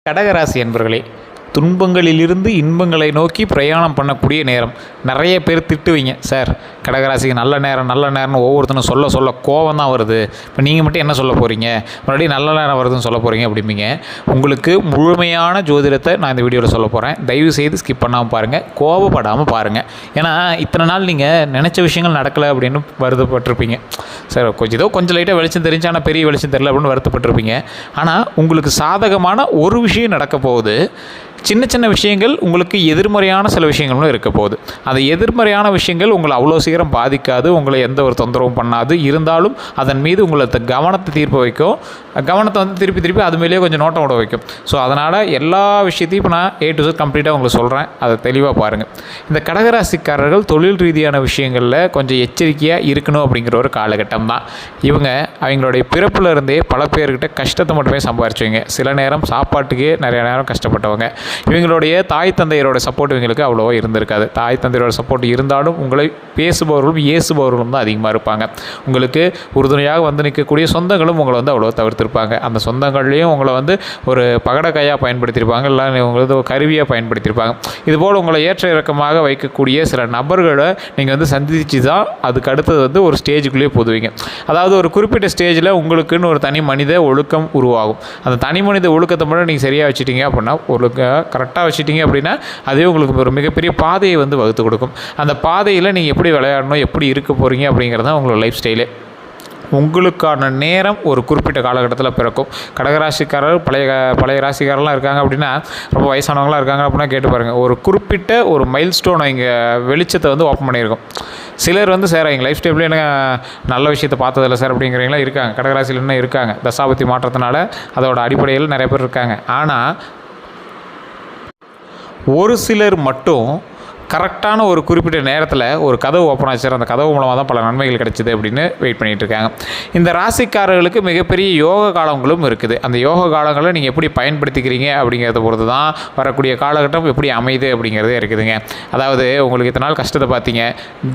கடகராசி என்பர்களே, துன்பங்களிலிருந்து இன்பங்களை நோக்கி பிரயாணம் பண்ணக்கூடிய நேரம். நிறைய பேர் திட்டுவீங்க, சார் கடகராசிக்கு நல்ல நேரம்னு ஒவ்வொருத்தனும் சொல்ல கோவம் தான் வருது, இப்போ நீங்கள் மட்டும் என்ன சொல்ல போகிறீங்க, மறுபடியும் நல்ல நேரம் வருதுன்னு சொல்ல போகிறீங்க அப்படிம்பீங்க. உங்களுக்கு முழுமையான ஜோதிடத்தை நான் இந்த வீடியோவில் சொல்ல போகிறேன். தயவு செய்து ஸ்கிப் பண்ணாமல் பாருங்கள், கோபப்படாமல் பாருங்கள். ஏன்னா இத்தனை நாள் நீங்கள் நினச்ச விஷயங்கள் நடக்கலை அப்படின்னு வருத்தப்பட்டிருப்பீங்க. சார் கொஞ்சம் லைட்டாக வெளிச்சம் தெரிஞ்சு ஆனால் பெரிய வெளிச்சம் தெரியல அப்படின்னு வருத்தப்பட்டிருப்பீங்க. ஆனால் உங்களுக்கு சாதகமான ஒரு விஷயம் நடக்க போகுது. சின்ன விஷயங்கள் உங்களுக்கு எதிர்மறையான சில விஷயங்களும் இருக்க போகுது. அந்த எதிர்மறையான விஷயங்கள் உங்களை அவ்வளோ சீக்கிரம் பாதிக்காது, உங்களை எந்த ஒரு தொந்தரவும் பண்ணாது. இருந்தாலும் அதன் மீது உங்களை கவனத்தை தீர்ப்ப வைக்கும், கவனத்தை வந்து திருப்பி அது மேலேயே கொஞ்சம் நோட்டம் விட வைக்கும். ஸோ அதனால் எல்லா விஷயத்தையும் இப்போ நான் A to Z கம்ப்ளீட்டாக உங்களுக்கு சொல்கிறேன், அதை தெளிவாக பாருங்கள். இந்த கடகராசிக்காரர்கள் தொழில் ரீதியான விஷயங்களில் கொஞ்சம் எச்சரிக்கையாக இருக்கணும் அப்படிங்கிற ஒரு காலகட்டம் தான். இவங்க அவங்களுடைய பிறப்பில் இருந்தே பல பேர்கிட்ட கஷ்டத்தை மட்டுமே சம்பாரிச்சுவங்க. சில நேரம் சாப்பாட்டுக்கே நிறைய நேரம் கஷ்டப்பட்டவங்க. இவங்களுடைய தாய் தந்தையரோட சப்போர்ட் இவங்களுக்கு அவ்வளோவா இருந்திருக்காது. தாய் தந்தையரோட சப்போர்ட் இருந்தாலும் உங்களை பேசுபவர்களும் ஏசுபவர்களும் தான் அதிகமாக இருப்பாங்க. உங்களுக்கு உறுதுணையாக வந்து நிற்கக்கூடிய சொந்தங்களும் உங்களை வந்து அவ்வளோ தவிர்த்திருப்பாங்க. அந்த சொந்தங்கள்லேயும் உங்களை வந்து ஒரு பகடக்கையாக பயன்படுத்தியிருப்பாங்க, இல்லை உங்களது ஒரு கருவியாக பயன்படுத்தியிருப்பாங்க. இதுபோல் உங்களை ஏற்ற இறக்கமாக வைக்கக்கூடிய சில நபர்களை நீங்கள் வந்து சந்தித்து தான் அதுக்கு அடுத்தது வந்து ஒரு ஸ்டேஜுக்குள்ளேயே போதுவீங்க. அதாவது ஒரு குறிப்பிட்ட ஸ்டேஜில் உங்களுக்குன்னு ஒரு தனி மனித ஒழுக்கம் உருவாகும். அந்த தனி மனித ஒழுக்கத்தை மட்டும் நீங்கள் சரியாக வச்சுட்டீங்க அப்படின்னா, கரெக்டாக வச்சுட்டீங்க அப்படின்னா அதே உங்களுக்கு ஒரு மிகப்பெரிய பாதையை வந்து வகுத்து கொடுக்கும். அந்த பாதையில் நீங்கள் எப்படி விளையாடணும், எப்படி இருக்க போகிறீங்க அப்படிங்கிறது தான் உங்களோட லைஃப் ஸ்டைலே. உங்களுக்கான நேரம் ஒரு குறிப்பிட்ட காலகட்டத்தில் பிறக்கும். கடகராசிக்காரர் பழைய ராசிக்காரெலாம் இருக்காங்க அப்படின்னா, ரொம்ப வயசானவங்களாம் இருக்காங்க அப்படின்னா கேட்டு பாருங்கள். ஒரு குறிப்பிட்ட ஒரு மைல் ஸ்டோனை இங்கே வெளிச்சத்தை வந்து ஓப்பன் பண்ணியிருக்கோம். சிலர் வந்து சார் எங்கள் லைஃப் ஸ்டைலில் எனக்கு நல்ல விஷயத்தை பார்த்ததில்ல சார் அப்படிங்கிறவங்களாம் இருக்காங்க. கடகராசியில் என்ன இருக்காங்க, தசாபத்தி மாற்றத்தினால அதோட அடிப்படையில் நிறைய பேர் இருக்காங்க. ஆனால் ஒரு சிலர் மட்டும் கரெக்டான ஒரு குறிப்பிட்ட நேரத்தில் ஒரு கதவு ஓப்பன் ஆச்சு, அந்த கதவு மூலமாக தான் பல நன்மைகள் கிடைச்சிது அப்படின்னு வெயிட் பண்ணிகிட்டு இருக்காங்க. இந்த ராசிக்காரர்களுக்கு மிகப்பெரிய யோக காலங்களும் இருக்குது. அந்த யோக காலங்களை நீங்கள் எப்படி பயன்படுத்திக்கிறீங்க அப்படிங்கிறத பொறுத்து தான் வரக்கூடிய காலகட்டம் எப்படி அமையுது அப்படிங்கிறதே இருக்குதுங்க. அதாவது உங்களுக்கு இத்தனை நாள் கஷ்டத்தை பார்த்தீங்க,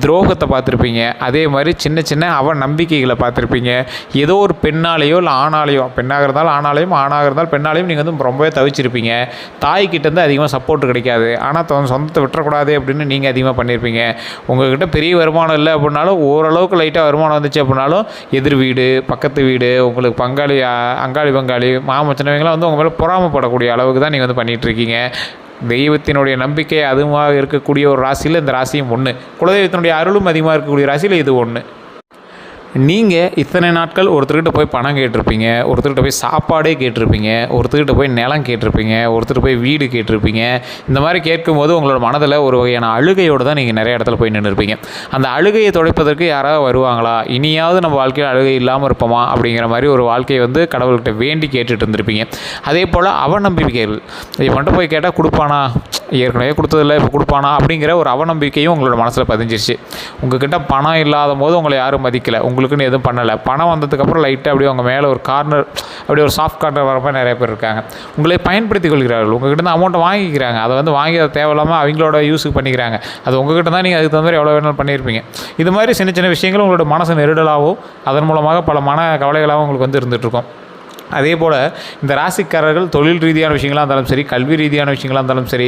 துரோகத்தை பார்த்துருப்பீங்க, அதே மாதிரி சின்ன நம்பிக்கைகளை பார்த்துருப்பீங்க. ஏதோ ஒரு பெண்ணாலேயோ இல்லை ஆணாலேயோ, பெண்ணாக இருந்தாலும் ஆணாலையும், ஆணாக இருந்தாலும் பெண்ணாலையும் நீங்கள் வந்து ரொம்பவே தவிச்சிருப்பீங்க. தாய்கிட்டேருந்து அதிகமாக சப்போர்ட் கிடைக்காது, ஆனால் சொந்தத்தை விட்டுறக்கூடாது அப்படின்னு நீங்கள் அதிகமாக பண்ணியிருப்பீங்க. உங்கள்கிட்ட பெரிய வருமானம் இல்லை அப்படின்னாலும், ஓரளவுக்கு லைட்டாக வருமானம் வந்துச்சு அப்படின்னாலும், எதிர் வீடு, பக்கத்து வீடு, உங்களுக்கு அங்காளி பங்காளி, மாமச்சனவங்களாம் வந்து உங்கள் மேலே பொறாமப்படக்கூடிய அளவுக்கு தான் நீங்கள் வந்து பண்ணிகிட்ருக்கீங்க. தெய்வத்தினுடைய நம்பிக்கை அதிகமாக இருக்கக்கூடிய ஒரு ராசியில் இந்த ராசியும் ஒன்று. குலதெய்வத்தினுடைய அருளும் அதிகமாக இருக்கக்கூடிய ராசியில் இது ஒன்று. நீங்கள் இத்தனை நாட்கள் ஒருத்தர்கிட்ட போய் பணம் கேட்டிருப்பீங்க, ஒருத்தர்கிட்ட போய் சாப்பாடே கேட்டிருப்பீங்க, ஒருத்தர்கிட்ட போய் நிலம் கேட்டிருப்பீங்க, ஒருத்தர் போய் வீடு கேட்டிருப்பீங்க. இந்த மாதிரி கேட்கும்போது உங்களோட மனதில் ஒரு வகையான அழுகையோடு தான் நீங்கள் நிறைய இடத்துல போய் நின்றுருப்பீங்க. அந்த அழுகையை துடைப்பதற்கு யாராவது வருவாங்களா, இனியாவது நம்ம வாழ்க்கையில் அழுகை இல்லாமல் இருப்போமா அப்படிங்கிற மாதிரி ஒரு வாழ்க்கையை வந்து கடவுள்கிட்ட வேண்டி கேட்டுட்டு இருந்திருப்பீங்க. அதே போல் அவநம்பிக்கைகள், இதை மட்டும் போய் கேட்டால் கொடுப்பானா, ஏற்கனவே கொடுத்ததில்லை இப்போ கொடுப்பானா அப்படிங்கிற ஒரு அவநம்பிக்கையும் உங்களோட மனசில் பதிஞ்சிருச்சு. உங்கள்கிட்ட பணம் இல்லாத போது உங்களை யாரும் மதிக்கலை, உங்களுக்குன்னு எதுவும் பண்ணலை. பணம் வந்ததுக்கப்புறம் லைட்டாக அப்படியே உங்கள் மேலே ஒரு கார்னர், அப்படியே ஒரு சாஃப்ட் கார்னர் வரப்போ நிறைய பேர் இருக்காங்க. உங்களை பயன்படுத்தி கொள்கிறார்கள். உங்கள்கிட்ட தான் அமௌண்ட்டை வாங்கிக்கிறாங்க, அதை வந்து வாங்கி அதை தேவையில்லாமல் அவங்களோட யூஸுக்கு பண்ணிக்கிறாங்க. அது உங்கள்கிட்ட தான் நீங்கள் அதுக்கு தகுந்த மாதிரி எவ்வளோ வேணாலும் பண்ணியிருப்பீங்க. இது மாதிரி சின்ன விஷயங்கள் உங்களோட மனசு நெருடலாகவும் அதன் மூலமாக பல மன கவலைகளாகவும் உங்களுக்கு வந்து இருந்துகிட்ருக்கும். அதே போல் இந்த ராசிக்காரர்கள் தொழில் ரீதியான விஷயங்களாக இருந்தாலும் சரி, கல்வி ரீதியான விஷயங்களாக இருந்தாலும் சரி,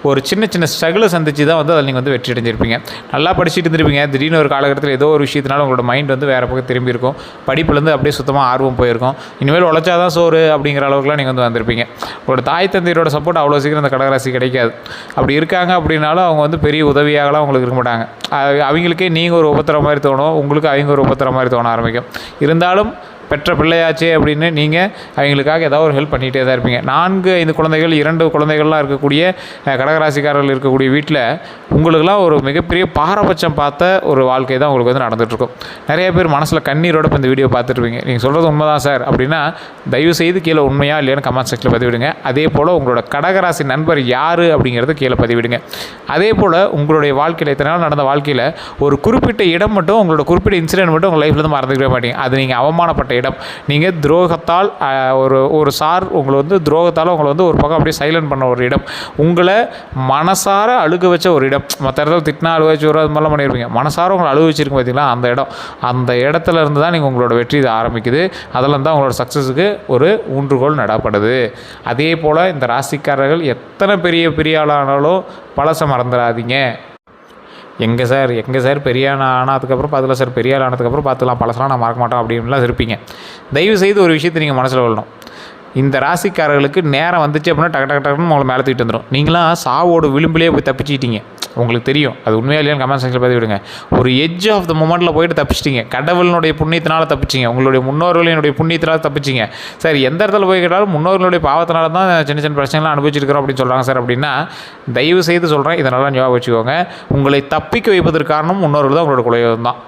ஒரு சின்ன ஸ்ட்ரகிளை சந்தித்து தான் வந்து அதில் நீங்கள் வந்து வெற்றி அடைஞ்சிருப்பீங்க. நல்லா படிச்சுட்டு இருந்திருப்பீங்க. திடீர்னு ஒரு காலகட்டத்தில் ஏதோ ஒரு விஷயத்தினால உங்களோட மைண்ட் வந்து வேறு பக்கம் திரும்பி இருக்கும். படிப்புலேருந்து அப்படியே சுத்தமாக ஆர்வம் போயிருக்கும். இனிமேல் உழைச்சாதான் சோறு அப்படிங்கிற அளவுக்குலாம் நீங்கள் வந்து வந்திருப்பீங்க. உங்களோட தாய் தந்தையரோட சப்போர்ட் அவ்வளோ சீக்கிரம் அந்த கடகராசி கிடைக்காது. அப்படி இருக்காங்க அப்படின்னாலும் அவங்க வந்து பெரிய உதவியாகலாம் உங்களுக்கு இருக்க மாட்டாங்க. அவங்களுக்கே நீங்கள் ஒரு உபத்திர மாதிரி தோணும், உங்களுக்கு அவங்க ஒரு உபத்திர மாதிரி தோண ஆரம்பிக்கும். இருந்தாலும் பெற்ற பிள்ளையாச்சே அப்படின்னு நீங்கள் அவங்களுக்காக ஏதாவது ஒரு ஹெல்ப் பண்ணிகிட்டே தான் இருப்பீங்க. 4-5 குழந்தைகள், 2 குழந்தைகள்லாம் இருக்கக்கூடிய கடகராசிக்காரர்கள் இருக்கக்கூடிய வீட்டில் உங்களுக்கெல்லாம் ஒரு மிகப்பெரிய பாரபட்சம் பார்த்த ஒரு வாழ்க்கை தான் உங்களுக்கு வந்து நடந்துகிட்ருக்கும். நிறைய பேர் மனசில் கண்ணீரோட இப்போ இந்த வீடியோ பார்த்துட்ருப்பீங்க. நீங்கள் சொல்கிறது உண்மைதான் சார் அப்படின்னா தயவுசெய்து கீழே உண்மையா இல்லையான்னு கமெண்ட் செக்ஷனில் பதிவிடுங்க. அதே போல் உங்களோட கடகராசி நண்பர் யார் அப்படிங்கிறத கீழே பதிவிடுங்க. அதே போல் உங்களுடைய வாழ்க்கையில் இத்தனை நாள் நடந்த வாழ்க்கையில் ஒரு குறிப்பிட்ட இடம் மட்டும், உங்களோட குறிப்பிட்ட இன்சிடென்ட் மட்டும் உங்கள் லைஃப்பில் வந்து மறந்துக்கவே மாட்டீங்க. அது நீங்கள் அவமானப்பட்ட இடம். நீங்கள் துரோகத்தால் ஒரு சார் உங்களை வந்து துரோகத்தால் உங்களை வந்து ஒரு பக்கம் அப்படியே சைலண்ட் பண்ண ஒரு இடம், உங்களை மனசார அழுக வச்ச ஒரு இடம். மற்ற இடத்துல திட்டினா அழுக வச்சு ஒரு அது மாதிரிலாம் பண்ணியிருப்பீங்க, மனசார உங்களை அழுக வச்சிருக்கும் பார்த்தீங்களா அந்த இடம். அந்த இடத்துல இருந்து தான் நீங்கள் உங்களோட வெற்றி இது ஆரம்பிக்குது. அதெல்லாம் தான் உங்களோட சக்ஸஸுக்கு ஒரு ஊன்றுகோல் நடப்படுது. அதே போல் இந்த ராசிக்காரர்கள் எத்தனை பெரிய ஆளானாலும் பழசை மறந்துடாதீங்க. எங்கே சார் பெரிய ஆனதுக்கப்புறம் பார்த்துக்கலாம் சார், பெரிய ஆள் ஆனதுக்கப்புறம் பார்த்துக்கலாம், பழசெல்லாம் நான் மறக்க மாட்டோம் அப்படின்லாம் இருப்பீங்க. தயவுசெய்து ஒரு விஷயத்தை நீங்கள் மனசில் கொள்ளணும். இந்த ராசிக்காரர்களுக்கு நேரம் வந்துச்சு அப்படின்னா டக்குன்னு உங்களை மேலே தூக்கிட்டு வந்துடும். நீங்களாம் சாவோட விளிம்பிலே போய் தப்பிச்சிட்டீங்க, உங்களுக்கு தெரியும் அது உண்மையாக இல்லையான்னு கமெண்ட் செக்ஷனில் பார்த்து விடுங்க. ஒரு எட்ஜ் ஆஃப் த மொமெண்ட்டில் போயிட்டு தப்பிச்சிட்டிங்க. கடவுளினுடைய புண்ணியத்தினால தப்பிச்சிங்க, உங்களுடைய முன்னோர்களினுடைய புண்ணியத்தினால தப்பிச்சிங்க. சார் எந்த இடத்துல போய் கேட்டாலும் முன்னோர்களுடைய பாவத்தினால தான் சின்ன பிரச்சனைலாம் அனுபவிச்சிருக்கிறோம் அப்படின்னு சொல்கிறாங்க சார் அப்படின்னா, தயவு செய்து சொல்கிறேன், இதை நல்லா ஞாபகம் வச்சுக்கோங்க. உங்களை தப்பிக்க வைப்பதற்கு காரணம் முன்னோர்கள் தான், உங்களோட குலதெய்வம் தான்.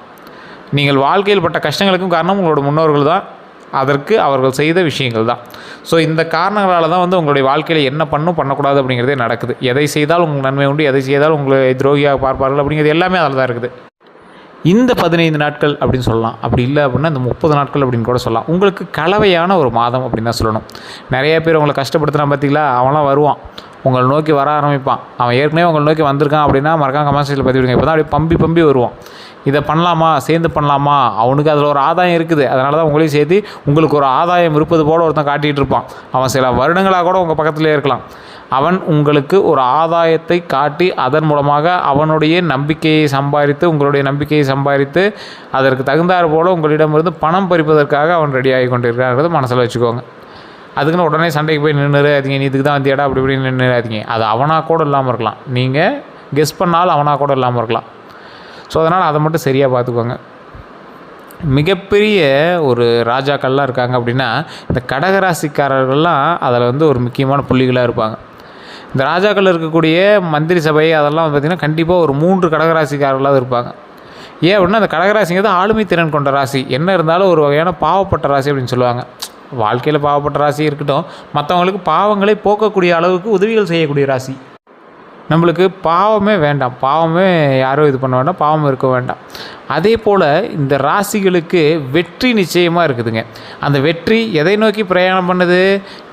நீங்கள் வாழ்க்கையில் பட்ட கஷ்டங்களுக்கும் காரணம் உங்களோட முன்னோர்கள் தான், அதற்கு அவர்கள் செய்த விஷயங்கள் தான். ஸோ இந்த காரணங்களால் தான் வந்து உங்களுடைய வாழ்க்கையில் என்ன பண்ணக்கூடாது அப்படிங்கிறதே நடக்குது. எதை செய்தால் உங்களுக்கு நன்மை உண்டு, எதை செய்தால் உங்களை துரோகியாக பார்ப்பார்கள் அப்படிங்கிறது எல்லாமே அதில் தான் இருக்குது. இந்த 15 நாட்கள் அப்படின்னு சொல்லலாம், அப்படி இல்லை அப்படின்னா இந்த 30 நாட்கள் அப்படின்னு கூட சொல்லலாம். உங்களுக்கு கலவையான ஒரு மாதம் அப்படின்னு தான் சொல்லணும். நிறைய பேர் உங்களை கஷ்டப்படுத்தினா பார்த்தீங்களா, அவன்லாம் வருவான், உங்களை நோக்கி வர ஆரம்பிப்பான். அவன் ஏற்கனவே உங்களை நோக்கி வந்திருக்கான் அப்படின்னா மறக்காம கமெண்ட் செக்ஷனில் பற்றி விடுங்க. இப்போ தான் அப்படியே பம்பி வருவான், இதை பண்ணலாமா, சேர்ந்து பண்ணலாமா, அவனுக்கு அதில் ஒரு ஆதாயம் இருக்குது, அதனால தான் உங்களையும் சேர்த்து உங்களுக்கு ஒரு ஆதாயம் இருப்பது போல் ஒருத்தன் காட்டிகிட்டு இருப்பான். அவன் சில வருடங்களாக கூட உங்கள் பக்கத்துலேயே இருக்கலாம். அவன் உங்களுக்கு ஒரு ஆதாயத்தை காட்டி அதன் மூலமாக அவனுடைய நம்பிக்கையை சம்பாதித்து, உங்களுடைய நம்பிக்கையை சம்பாதித்து, அதற்கு தகுந்தாறு போல் உங்களிடமிருந்து பணம் பறிப்பதற்காக அவன் ரெடி ஆகி கொண்டிருக்கிறாங்கிறது மனசில் வச்சுக்கோங்க. அதுக்குன்னு உடனே சண்டைக்கு போய் நின்றுறாதீங்க, நீ இதுக்கு தான் வந்தியாடா அப்படி இப்படி நின்றுறாதீங்க. அது அவனாக கூட இல்லாமல் இருக்கலாம், நீங்கள் கெஸ் பண்ணாலும் அவனாக கூட இல்லாமல் இருக்கலாம். ஸோ அதனால் அதை மட்டும் சரியாக பார்த்துக்கோங்க. மிகப்பெரிய ஒரு ராஜாக்கள்லாம் இருக்காங்க அப்படின்னா இந்த கடகராசிக்காரர்கள்லாம் அதில் வந்து ஒரு முக்கியமான புள்ளிகளாக இருப்பாங்க. இந்த ராஜாக்கள் இருக்கக்கூடிய மந்திரி சபை அதெல்லாம் பார்த்திங்கன்னா கண்டிப்பாக ஒரு 3 கடகராசிக்காரர்களாக இருப்பாங்க. ஏன் அப்படின்னா அந்த கடகராசிங்கிறது ஆளுமை திறன் கொண்ட ராசி. என்ன இருந்தாலும் ஒரு வகையான பாவப்பட்ட ராசி அப்படின்னு சொல்லுவாங்க. வாழ்க்கையில் பாவப்பட்ட ராசி இருக்கட்டும், மற்றவங்களுக்கு பாவங்களை போக்கக்கூடிய அளவுக்கு உதவிகள் செய்யக்கூடிய ராசி. நம்மளுக்கு பாவமே வேண்டாம், பாவமே யாரும் இது பண்ண வேண்டாம், பாவம் இருக்க வேண்டாம். அதே போல் இந்த ராசிகளுக்கு வெற்றி நிச்சயமாக இருக்குதுங்க. அந்த வெற்றி எதை நோக்கி பிரயாணம் பண்ணுது?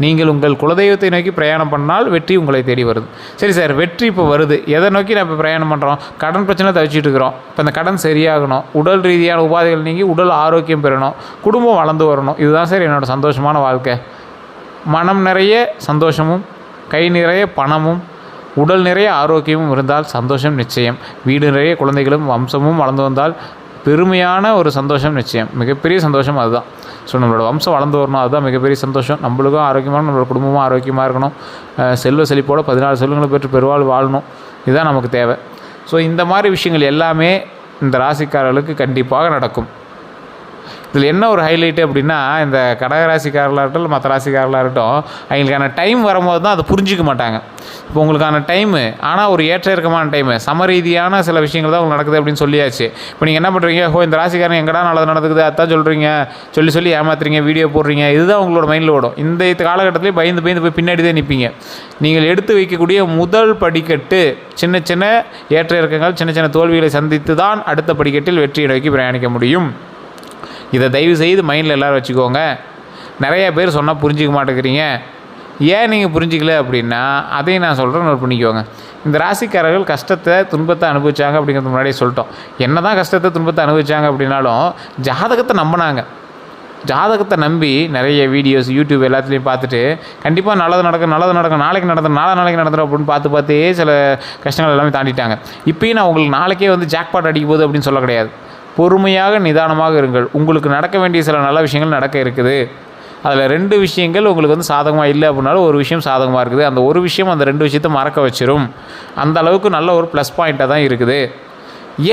நீங்கள் உங்கள் குலதெய்வத்தை நோக்கி பிரயாணம் பண்ணால் வெற்றி உங்களை தேடி வருது. சரி சார், வெற்றி இப்போ வருது, எதை நோக்கி நான் இப்போ பிரயாணம் பண்ணுறோம்? கடன் பிரச்சனை தவிச்சிட்டு இருக்கிறோம். இப்போ இந்த கடன் சரியாகணும், உடல் ரீதியான உபாதைகள் நீங்கி உடல் ஆரோக்கியம் பெறணும், குடும்பம் வளர்ந்து வரணும். இதுதான் சார் என்னோடய சந்தோஷமான வாழ்க்கை. மனம் நிறைய சந்தோஷமும், கை நிறைய பணமும், உடல் நிறைய ஆரோக்கியமும் இருந்தால் சந்தோஷம் நிச்சயம். வீடு நிறைய குழந்தைகளும் வம்சமும் வளர்ந்து வந்தால் பெருமையான ஒரு சந்தோஷம் நிச்சயம். மிகப்பெரிய சந்தோஷம் அதுதான். ஸோ நம்மளோட வம்சம் வளர்ந்து வரணும், அதுதான் மிகப்பெரிய சந்தோஷம். நம்மளுக்கும் ஆரோக்கியமான, நம்மளோட குடும்பமும் ஆரோக்கியமாக இருக்கணும். செல்வ செழிப்போடு 14 செல்வங்களை பெற்று பெருவாள் வாழணும். இதுதான் நமக்கு தேவை. ஸோ இந்த மாதிரி விஷயங்கள் எல்லாமே இந்த ராசிக்காரர்களுக்கு கண்டிப்பாக நடக்கும். இதில் என்ன ஒரு ஹைலைட்டு அப்படின்னா, இந்த கடகராசிக்காரர்களாக இருக்கட்டும், மற்ற ராசிக்காரர்களாக இருக்கட்டும், அவங்களுக்கான டைம் வரும்போது தான் அதை புரிஞ்சிக்க மாட்டாங்க. இப்போ உங்களுக்கான டைமு, ஆனால் ஒரு ஏற்ற இறக்கமான டைமு, சமரீதியான சில விஷயங்கள் தான் உங்களுக்கு நடக்குது அப்படின்னு சொல்லியாச்சு. இப்போ நீங்கள் என்ன பண்ணுறீங்க? இந்த ராசிக்காரன் எங்கடா நல்லது நடக்குது அதான் சொல்கிறீங்க, சொல்லி ஏமாத்துறீங்க, வீடியோ போடுறீங்க. இதுதான் உங்களோட மைண்டில் ஓடும். இந்த காலகட்டத்திலே பயந்து போய் பின்னாடி தான் நிற்பீங்க. நீங்கள் எடுத்து வைக்கக்கூடிய முதல் படிக்கட்டு சின்ன ஏற்ற இறக்கங்கள், சின்ன தோல்விகளை சந்தித்து தான் அடுத்த படிக்கட்டில் வெற்றியை நோக்கி பிரயாணிக்க முடியும். இதை தயவு செய்து மைண்டில் எல்லோரும் வச்சுக்கோங்க. நிறைய பேர் சொன்னால் புரிஞ்சிக்க மாட்டேங்கிறீங்க. ஏன் நீங்கள் புரிஞ்சிக்கல அப்படின்னா அதையும் நான் சொல்கிறேன், நோட் பண்ணிக்கோங்க. இந்த ராசிக்காரர்கள் கஷ்டத்தை துன்பத்தை அனுபவிச்சாங்க அப்படிங்கிறது முன்னாடியே சொல்லிட்டோம். என்ன தான் கஷ்டத்தை துன்பத்தை அனுபவிச்சாங்க அப்படின்னாலும் ஜாதகத்தை நம்பினாங்க. ஜாதகத்தை நம்பி நிறைய வீடியோஸ் யூடியூப் எல்லாத்துலேயும் பார்த்துட்டு கண்டிப்பாக நல்லது நடக்கும், நாளைக்கு நடந்துடும் அப்படின்னு பார்த்தே சில கஷ்டங்கள் எல்லாமே தாண்டிட்டாங்க. இப்போயும் நான் உங்களுக்கு நாளைக்கே வந்து ஜாக்பாட் அடிக்க போகுது அப்படின்னு சொல்ல கிடையாது. பொறுமையாக நிதானமாக இருங்கள். உங்களுக்கு நடக்க வேண்டிய சில நல்ல விஷயங்கள் நடக்க இருக்குது. அதில் 2 விஷயங்கள் உங்களுக்கு வந்து சாதகமாக இல்லை அப்படின்னாலும் ஒரு விஷயம் சாதகமாக இருக்குது. அந்த ஒரு விஷயம் அந்த 2 விஷயத்தை மறக்க வச்சிரும். அந்த அளவுக்கு நல்ல ஒரு ப்ளஸ் பாயிண்ட்டாக தான் இருக்குது.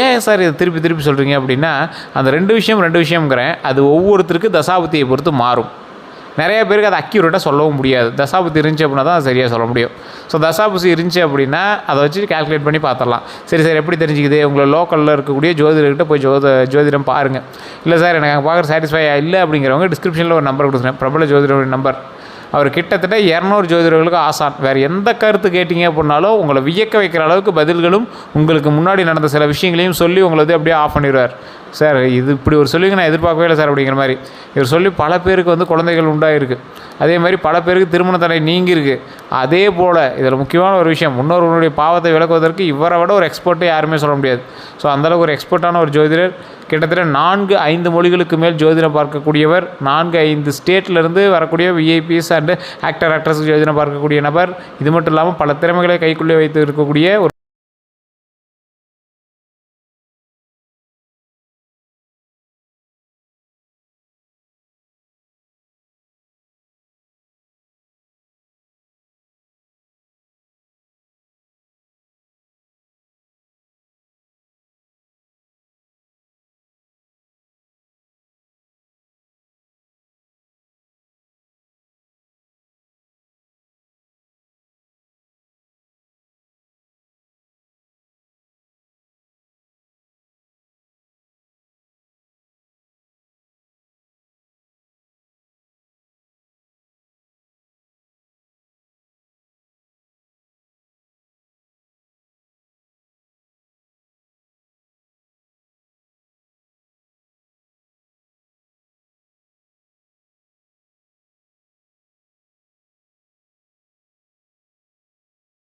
ஏன் சார் இதை திருப்பி சொல்கிறீங்க அப்படின்னா, அந்த 2 விஷயம்ங்கிறேன், அது ஒவ்வொருத்தருக்கு தசாபுத்தியை பொறுத்து மாறும். நிறைய பேருக்கு அதை அக்யூரேட்டாக சொல்லவும் முடியாது. தசாபுத்தி இருந்துச்சு அப்படின்னா தான் அது சரியாக சொல்ல முடியும். ஸோ தசாபுத்தி இருந்துச்சு அப்படின்னா அதை வச்சு கால்குலேட் பண்ணி பார்த்துடலாம். சரி சார், எப்படி தெரிஞ்சுக்குது? உங்களை லோக்கலில் இருக்கக்கூடிய ஜோதிடர்கிட்ட போய் ஜோதிடம் பாருங்கள். இல்லை சார் எனக்கு அங்கே பார்க்குற சாட்டிஸ்ஃபை இல்லை அப்படிங்கிறவங்க டிஸ்கிரிப்ஷனில் ஒரு நம்பர் கொடுக்குறேன், பிரபல ஜோதிடருடைய நம்பர். அவர் கிட்டத்தட்ட 200 ஜோதிடர்களுக்கு ஆசான். வேறு எந்த கருத்து கேட்டிங்க அப்படின்னாலும் உங்களை வியக்க வைக்கிற அளவுக்கு பதில்களும் உங்களுக்கு முன்னாடி நடந்த சில விஷயங்களையும் சொல்லி உங்களை வந்து அப்படியே ஆஃப் பண்ணிடுவார். சார் இது இப்படி ஒரு சொல்லுங்க நான் எதிர்பார்க்கவே இல்லை சார் அப்படிங்கிற மாதிரி இவர் சொல்லி பல பேருக்கு வந்து குழந்தைகள் உண்டாயிருக்கு. அதே மாதிரி பல பேருக்கு திருமண தடை நீங்கியிருக்கு. அதே போல் இதில் முக்கியமான ஒரு விஷயம், முன்னோர்களுடைய பாவத்தை விளக்குவதற்கு இவரை விட ஒரு எக்ஸ்பர்ட்டே யாருமே சொல்ல முடியாது. ஸோ அந்தளவுக்கு ஒரு எக்ஸ்பர்ட்டான ஒரு ஜோதிடர். கிட்டத்தட்ட 4-5 மொழிகளுக்கு மேல் ஜோதிடம் பார்க்கக்கூடியவர். 4-5 ஸ்டேட்லேருந்து வரக்கூடிய விஐபிஸ் அண்டு ஆக்டர் ஆக்ட்ரஸ் ஜோதிடம் பார்க்கக்கூடிய நபர். இது மட்டும் இல்லாமல் பல திறமைகளை கைக்குள்ளே வைத்து இருக்கக்கூடிய ஒரு